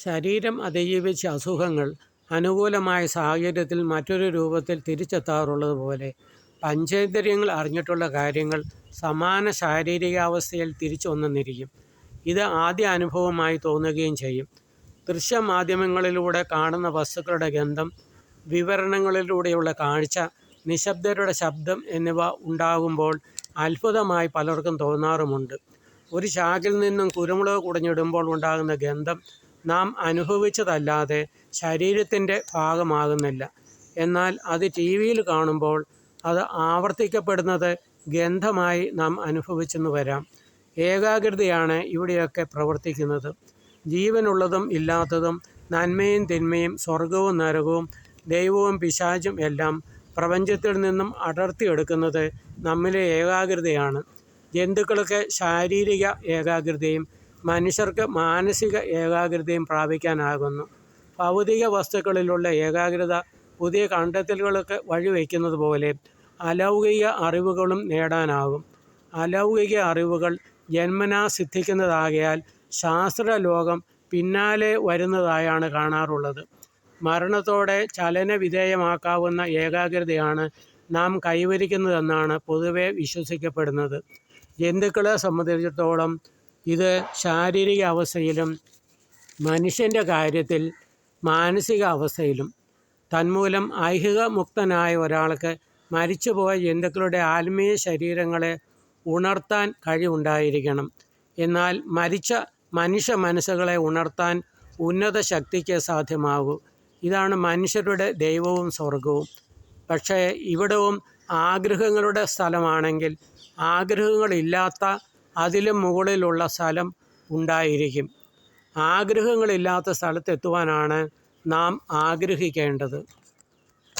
ശരീരം അതിജീവിച്ച അസുഖങ്ങൾ അനുകൂലമായ സാഹചര്യത്തിൽ മറ്റൊരു രൂപത്തിൽ തിരിച്ചെത്താറുള്ളതുപോലെ പഞ്ചേന്ദ്രിയങ്ങൾ അറിഞ്ഞിട്ടുള്ള കാര്യങ്ങൾ സമാന ശാരീരികാവസ്ഥയിൽ തിരിച്ചുവന്നെന്നിരിക്കും. ഇത് ആദ്യ അനുഭവമായി തോന്നുകയും ചെയ്യും. ദൃശ്യമാധ്യമങ്ങളിലൂടെ കാണുന്ന വസ്തുക്കളുടെ ഗന്ധം, വിവരണങ്ങളിലൂടെയുള്ള കാഴ്ച, നിശബ്ദരുടെ ശബ്ദം എന്നിവ ഉണ്ടാകുമ്പോൾ അത്ഭുതമായി പലർക്കും തോന്നാറുമുണ്ട്. ഒരു ചാക്കിൽ നിന്നും കുരുമുളക് കുടഞ്ഞിടുമ്പോൾ ഉണ്ടാകുന്ന ഗന്ധം നാം അനുഭവിച്ചതല്ലാതെ ശരീരത്തിൻ്റെ ഭാഗമാകുന്നില്ല. എന്നാൽ അത് ടിവിയിൽ കാണുമ്പോൾ അത് ആവർത്തിക്കപ്പെടുന്നത് ഗന്ധമായി നാം അനുഭവിച്ചെന്ന് വരാം. ഏകാഗ്രതയാണ് ഇവിടെയൊക്കെ പ്രവർത്തിക്കുന്നത്. ജീവനുള്ളതും ഇല്ലാത്തതും, നന്മയും തിന്മയും, സ്വർഗവും നരകവും, ദൈവവും പിശാചും എല്ലാം പ്രപഞ്ചത്തിൽ നിന്നും അടർത്തിയെടുക്കുന്നത് നമ്മിലെ ഏകാഗ്രതയാണ്. ജന്തുക്കൾക്ക് ശാരീരിക ഏകാഗ്രതയും മനുഷ്യർക്ക് മാനസിക ഏകാഗ്രതയും പ്രാപിക്കാനാകുന്നു. ഭൗതിക വസ്തുക്കളിലുള്ള ഏകാഗ്രത പുതിയ കണ്ടെത്തലുകൾക്ക് വഴിവെക്കുന്നത് പോലെ അലൗകിക അറിവുകളും നേടാനാകും. അലൗകിക അറിവുകൾ ജന്മനാ സിദ്ധിക്കുന്നതാകയാൽ ശാസ്ത്രലോകം പിന്നാലെ വരുന്നതായാണ് കാണാറുള്ളത്. മരണത്തോടെ ചലനവിധേയമാക്കാവുന്ന ഏകാഗ്രതയാണ് നാം കൈവരിക്കുന്നതെന്നാണ് പൊതുവെ വിശ്വസിക്കപ്പെടുന്നത്. ജന്തുക്കളെ സംബന്ധിച്ചിടത്തോളം ഇത് ശാരീരിക അവസ്ഥയിലും മനുഷ്യൻ്റെ കാര്യത്തിൽ മാനസിക അവസ്ഥയിലും. തന്മൂലം ഐഹിക മുക്തനായ ഒരാൾക്ക് മരിച്ചുപോയ ജന്തുക്കളുടെ ആത്മീയ ശരീരങ്ങളെ ഉണർത്താൻ കഴിവുണ്ടായിരിക്കണം. എന്നാൽ മരിച്ച മനുഷ്യ മനസ്സുകളെ ഉണർത്താൻ ഉന്നത ശക്തിക്ക് സാധ്യമാകൂ. ഇതാണ് മനുഷ്യരുടെ ദൈവവും സ്വർഗവും. പക്ഷേ ഇവിടവും ആഗ്രഹങ്ങളുടെ സ്ഥലമാണെങ്കിൽ ആഗ്രഹങ്ങളില്ലാത്ത അതിലും മുകളിലുള്ള സ്ഥലം ഉണ്ടായിരിക്കും. ആഗ്രഹങ്ങളില്ലാത്ത സ്ഥലത്തെത്തുവാനാണ് നാം ആഗ്രഹിക്കേണ്ടത്.